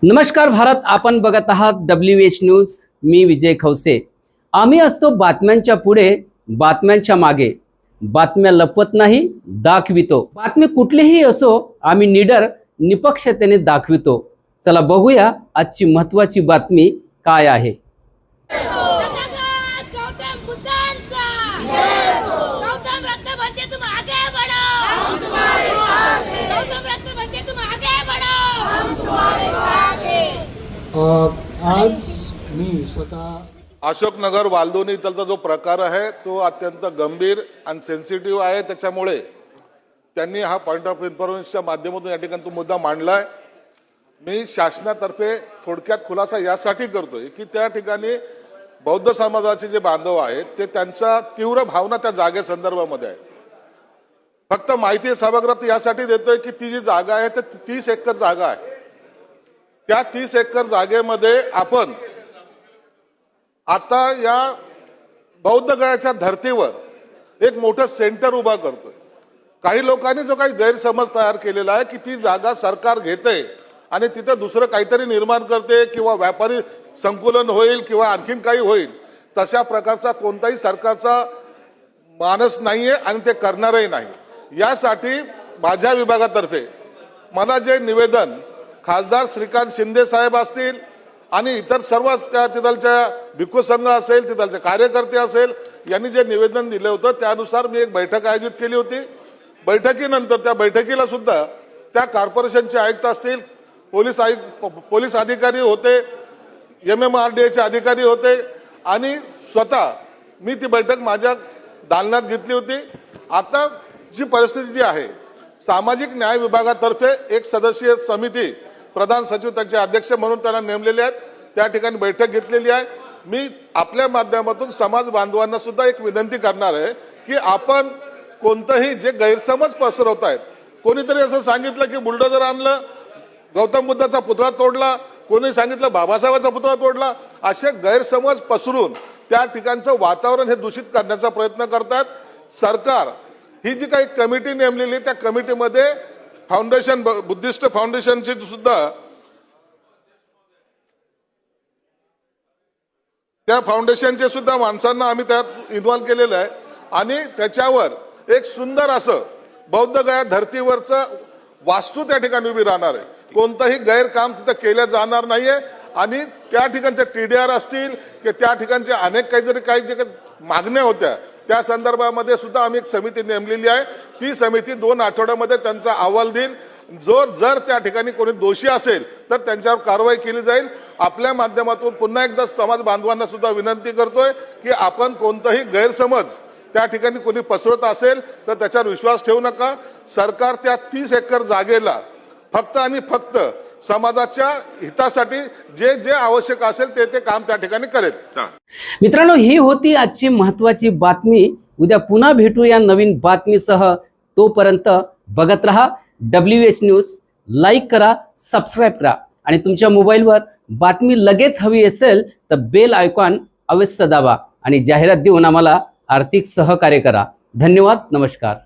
नमस्कार भारत, आपण बघत आहात WH न्यूज। मी विजय खवसे। आम्ही असतो बातम्यांच्या पुढे, बातम्यांच्या मागे। बातम्या लपवत नाही, दाखवितो। बातमी कुठलीही असो, आम्ही निडर निपक्षतेने दाखवितो। चला बघूया आजची महत्त्वाची बातमी काय आहे। आज मी स्वतः अशोकनगर वालदोनी इथलचा जो प्रकार आहे तो अत्यंत गंभीर आणि सेन्सिटिव्ह आहे। त्याच्यामुळे त्यांनी हा पॉइंट ऑफ इन्फॉर्मेशनच्या माध्यमातून या ठिकाणी तो मुद्दा मांडलाय। मी शासनातर्फे थोडक्यात खुलासा यासाठी करतोय की त्या ठिकाणी बौद्ध समाजाचे जे बांधव आहेत ते त्यांच्या तीव्र भावना त्या जागे संदर्भामध्ये आहे। फक्त माहिती सभागृहात यासाठी देतोय की ती जी जागा आहे ते 30 एकर जागा आहे। त्या 30 एकर जागेमध्ये आपण आता या बौद्ध गयाच्या धर्तीवर एक मोठं सेंटर उभा करतोय। काही लोकांनी जो काही गैरसमज तयार केलेला आहे की ती जागा सरकार घेते आणि तिथे दुसरं काहीतरी निर्माण करते किंवा व्यापारी संकुलन होईल किंवा आणखीन काही होईल, तशा प्रकारचा कोणताही सरकारचा मानस नाहीये आणि ते करणारही नाही। यासाठी माझ्या विभागातर्फे मला जे निवेदन खासदार श्रीकांत शिंदे साहेब असतील आणि इतर सर्व त्या तिथलच्या भिक्खू संघ असेल, तिथलचे कार्यकर्ते असेल, यांनी जे निवेदन दिले होतं त्यानुसार मी एक बैठक आयोजित केली होती। बैठकीनंतर त्या बैठकीला सुद्धा त्या कॉर्पोरेशनचे आयुक्त असतील, पोलीस अधिकारी होते, MMRDAचे अधिकारी होते आणि स्वतः मी ती बैठक माझ्या दालनात घेतली होती। आता जी परिस्थिती जी आहे, सामाजिक न्याय विभागातर्फे एक सदस्यीय समिती प्रधान सचिव त्यांचे अध्यक्ष म्हणून त्यांना नेमलेले आहेत, त्या ठिकाणी बैठक घेतलेली आहे। मी आपल्या माध्यमातून समाज बांधवांना सुद्धा एक विनंती करणार आहे की आपण कोणतेही जे गैरसमज पसरवत आहेत, कोणीतरी असं सांगितलं की बुलडोजर आणलं, गौतम बुद्धाचा पुतळा तोडला, कोणी सांगितलं बाबासाहेबांचा पुतळा तोडला, असे गैरसमज पसरून त्या ठिकाणचं वातावरण हे दूषित करण्याचा प्रयत्न करतात। सरकार ही जी काही कमिटी नेमलेली त्या कमिटीमध्ये फाउंडेशन, बुद्धिस्ट फाउंडेशनची सुद्धा, त्या फाउंडेशनचे सुद्धा माणसांना आम्ही त्यात इन्व्हॉल्व केलेलं आहे आणि त्याच्यावर एक सुंदर असं बौद्ध गया धर्तीवरचं वास्तू त्या ठिकाणी उभी राहणार आहे। कोणतंही गैरकाम तिथं केलं जाणार नाहीये आणि त्या ठिकाणचे TDR असतील की त्या ठिकाणचे अनेक काही जे मागण्या होत्या त्या संदर्भामध्ये सुद्धा आम्ही एक समिती नेमलेली आहे। ती समिती 2 आठवड्यामध्ये त्यांचा अहवाल देईल। जर त्या ठिकाणी कोणी दोषी असेल तर त्यांच्यावर कारवाई केली जाईल। आपल्या माध्यमातून पुन्हा एकदा समाज बांधवांना सुद्धा विनंती करतोय की आपण कोणताही गैरसमज त्या ठिकाणी कोणी पसरवत असेल तर त्याच्यावर विश्वास ठेवू नका। सरकार त्या 30 एकर जागेला फक्त आणि फक्त समाजाच्या हितासाठी जे जे आवश्यक असेल ते काम त्या ठिकाणी करेल। मित्रांनो, ही होती आजची महत्त्वाची बातमी। उद्या पुन्हा भेटूया नवीन बातमीसह। तोपर्यंत बघत रहा WH न्यूज। लाईक करा, सबस्क्राईब करा आणि तुमच्या मोबाईलवर बातमी लगेच हवी असेल तर बेल आयकॉन अवश्य दाबा आणि जाहिरात देऊन आम्हाला आर्थिक सहकार्य करा। धन्यवाद, नमस्कार।